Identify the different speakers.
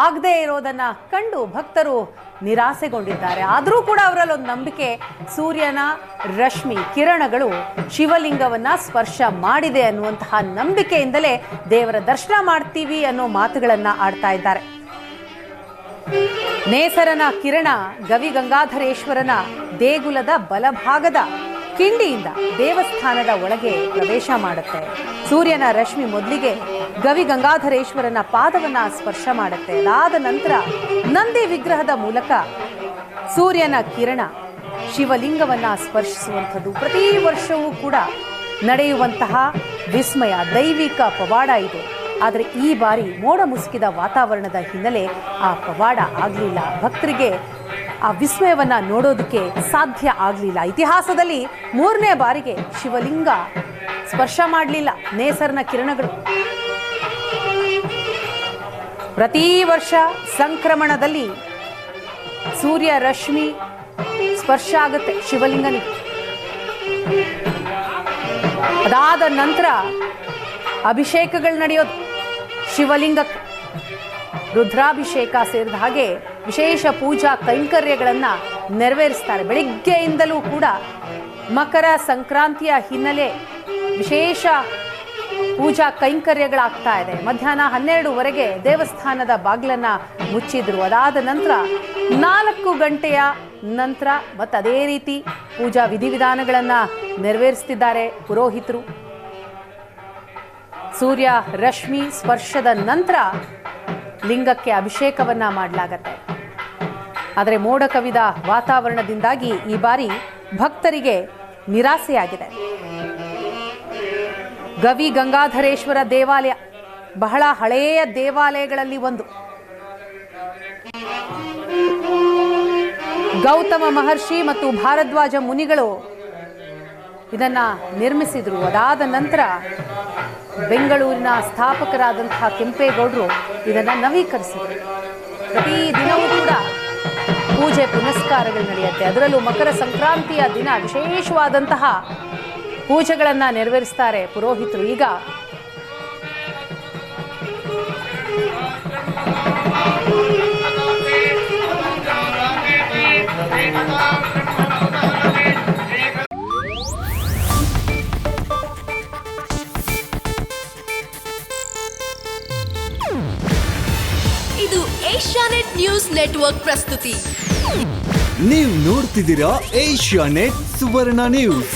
Speaker 1: ಆಗದೇ ಇರೋದನ್ನು ಕಂಡು ಭಕ್ತರು ನಿರಾಸೆಗೊಂಡಿದ್ದಾರೆ. ಆದರೂ ಕೂಡ ಅವರಲ್ಲೊಂದು ನಂಬಿಕೆ, ಸೂರ್ಯನ ರಶ್ಮಿ ಕಿರಣಗಳು ಶಿವಲಿಂಗವನ್ನು ಸ್ಪರ್ಶ ಮಾಡಿದೆ ಅನ್ನುವಂತಹ ನಂಬಿಕೆಯಿಂದಲೇ ದೇವರ ದರ್ಶನ ಮಾಡ್ತೀವಿ ಅನ್ನೋ ಮಾತುಗಳನ್ನು ಆಡ್ತಾ ಇದ್ದಾರೆ. ನೇಸರನ ಕಿರಣ ಗವಿಗಂಗಾಧರೇಶ್ವರನ ದೇಗುಲದ ಬಲಭಾಗದ ಕಿಂಡಿಯಿಂದ ದೇವಸ್ಥಾನದ ಒಳಗೆ ಪ್ರವೇಶ ಮಾಡುತ್ತೆ. ಸೂರ್ಯನ ರಶ್ಮಿ ಮೊದಲಿಗೆ ಗವಿಗಂಗಾಧರೇಶ್ವರನ ಪಾದವನ್ನು ಸ್ಪರ್ಶ ಮಾಡುತ್ತೆ. ಅದಾದ ನಂತರ ನಂದಿ ವಿಗ್ರಹದ ಮೂಲಕ ಸೂರ್ಯನ ಕಿರಣ ಶಿವಲಿಂಗವನ್ನು ಸ್ಪರ್ಶಿಸುವಂಥದ್ದು ಪ್ರತಿ ವರ್ಷವೂ ಕೂಡ ನಡೆಯುವಂತಹ ವಿಸ್ಮಯ, ದೈವಿಕ ಪವಾಡ ಇದು. ಆದರೆ ಈ ಬಾರಿ ಮೋಡ ಮುಸುಕಿದ ವಾತಾವರಣದ ಹಿನ್ನೆಲೆ ಆ ಪವಾಡ ಆಗಲಿಲ್ಲ. ಭಕ್ತರಿಗೆ ಆ ವಿಸ್ಮಯವನ್ನು ನೋಡೋದಕ್ಕೆ ಸಾಧ್ಯ ಆಗಲಿಲ್ಲ. ಇತಿಹಾಸದಲ್ಲಿ 3ನೇ ಬಾರಿಗೆ ಶಿವಲಿಂಗ ಸ್ಪರ್ಶ ಮಾಡಲಿಲ್ಲ ನೇಸರನ ಕಿರಣಗಳು. ಪ್ರತಿ ವರ್ಷ ಸಂಕ್ರಮಣದಲ್ಲಿ ಸೂರ್ಯ ರಶ್ಮಿ ಸ್ಪರ್ಶ ಆಗುತ್ತೆ ಶಿವಲಿಂಗನಿಗೆ. ಅದಾದ ನಂತರ ಅಭಿಷೇಕಗಳು ನಡೆಯೋದು ಶಿವಲಿಂಗಕ್ಕೆ. ರುದ್ರಾಭಿಷೇಕ ಸೇರಿದ ಹಾಗೆ ವಿಶೇಷ ಪೂಜಾ ಕೈಂಕರ್ಯಗಳನ್ನು ನೆರವೇರಿಸ್ತಾರೆ. ಬೆಳಿಗ್ಗೆಯಿಂದಲೂ ಕೂಡ ಮಕರ ಸಂಕ್ರಾಂತಿಯ ಹಿನ್ನೆಲೆ ವಿಶೇಷ ಪೂಜಾ ಕೈಂಕರ್ಯಗಳಾಗ್ತಾ ಇದೆ. ಮಧ್ಯಾಹ್ನ 12ವರೆಗೆ ದೇವಸ್ಥಾನದ ಬಾಗಿಲನ್ನು ಮುಚ್ಚಿದ್ರು. ಅದಾದ ನಂತರ 4 ಗಂಟೆಯ ನಂತರ ಮತ್ತೆ ಅದೇ ರೀತಿ ಪೂಜಾ ವಿಧಿವಿಧಾನಗಳನ್ನು ನೆರವೇರಿಸ್ತಿದ್ದಾರೆ ಪುರೋಹಿತರು. ಸೂರ್ಯ ರಶ್ಮಿ ಸ್ಪರ್ಶದ ನಂತರ ಲಿಂಗಕ್ಕೆ ಅಭಿಷೇಕವನ್ನ ಮಾಡಲಾಗತ್ತೆ. ಆದರೆ ಮೋಡ ಕವಿದ ವಾತಾವರಣದಿಂದಾಗಿ ಈ ಬಾರಿ ಭಕ್ತರಿಗೆ ನಿರಾಸೆಯಾಗಿದೆ. ಗವಿ ಗಂಗಾಧರೇಶ್ವರ ದೇವಾಲಯ ಬಹಳ ಹಳೆಯ ದೇವಾಲಯಗಳಲ್ಲಿ ಒಂದು. ಗೌತಮ ಮಹರ್ಷಿ ಮತ್ತು ಭಾರದ್ವಾಜ ಮುನಿಗಳು ಇದನ್ನ ನಿರ್ಮಿಸಿದ್ರು. ಅದಾದ ನಂತರ ಬೆಂಗಳೂರಿನ ಸ್ಥಾಪಕರಾದಂತಹ ಕೆಂಪೇಗೌಡರು ಇದನ್ನು ನವೀಕರಿಸಿದರು. ಪ್ರತಿ ದಿನವೂ ಕೂಡ ಪೂಜೆ ಪುನಸ್ಕಾರಗಳು ನಡೆಯುತ್ತೆ. ಅದರಲ್ಲೂ ಮಕರ ಸಂಕ್ರಾಂತಿಯ ದಿನ ವಿಶೇಷವಾದಂತಹ ಪೂಜೆಗಳನ್ನು ನೆರವೇರಿಸ್ತಾರೆ ಪುರೋಹಿತರು. ಈಗ
Speaker 2: ಇದು ಏಷ್ಯಾನೆಟ್ ನ್ಯೂಸ್ ನೆಟ್ವರ್ಕ್ ಪ್ರಸ್ತುತಿ.
Speaker 3: ನೀವು ನೋಡ್ತಿದ್ದೀರಾ ಏಷ್ಯಾನೆಟ್ ಸುವರ್ಣ ನ್ಯೂಸ್.